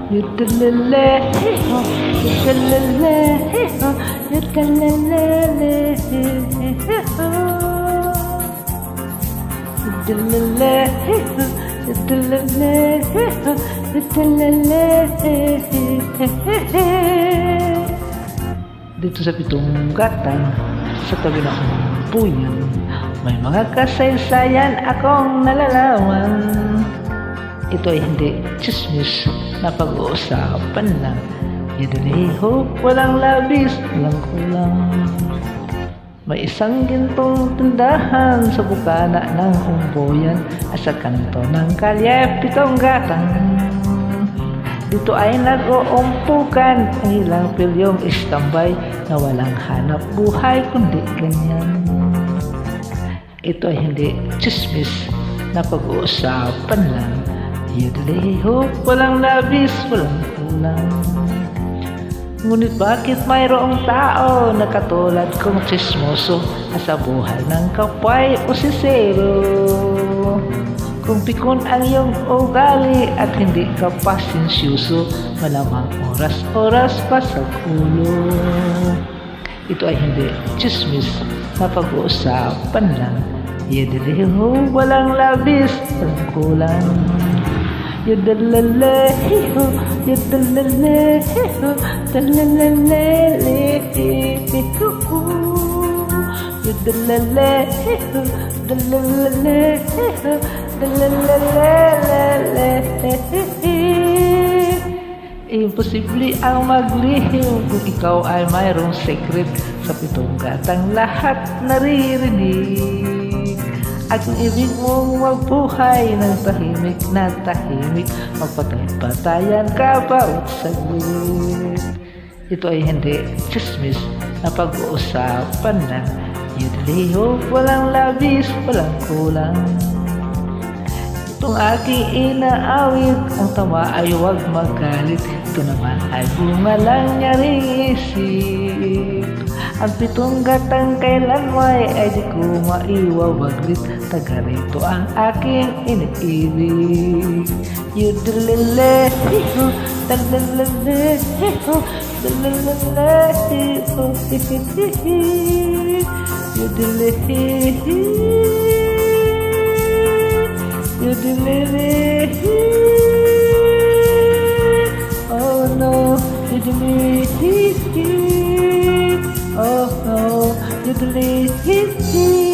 Yudelele, yudelele, yudelele, yudelele, yudelele, yudelele. Dito sa Pitong Gatang, sa tabi ng buyan, may mga kasaysayan akong nalalaman. Ito ay hindi chismis na pag-uusapan lang. Yadaliho, walang labis, walang kulang. May isang gintong tindahan sa bukana ng umboyan at sa kanto ng kalye Pitong Gatang. Dito ay nag-uumpukan ang ilang pilyong istambay na walang hanap buhay kundi ganyan. Ito ay hindi chismis na pag-uusapan lang. Yadaliho, walang labis, walang kulang. Ngunit bakit mayroong tao na katulad kong chismoso sa buhay ng kapway o sisero? Kung pikon ang iyong ugali at hindi ka pasensyoso, malamang oras-oras pa sa ulo. Ito ay hindi chismis na pag-uusapan lang. Yadaliho, walang labis, walang kulang. Yudelele, yudelele, yudelele, yudelele, yudelele. Imposible ang maglihim kung ikaw ay mayroong secret. Sa Pitong Gatang lahat naririnig. At kung ibig mong magbuhay ng tahimik na tahimik, magpatay-patayan ka bawat saglit. Ito ay hindi chismis na pag-uusapan lang. Yadaliho, walang labis, walang kulang. Itong aking inaawit, ang tama ay huwag magalit. Ito naman ay bunga lang nyaring isip. Ang Pitong Gatang kailanmay ay di ko maiwawaglit. Taga rito ang aking iniibig. Yudelele, talalele, talalele, yudelele, yudelele. Oh no, yudelele. Oh no, yudelele.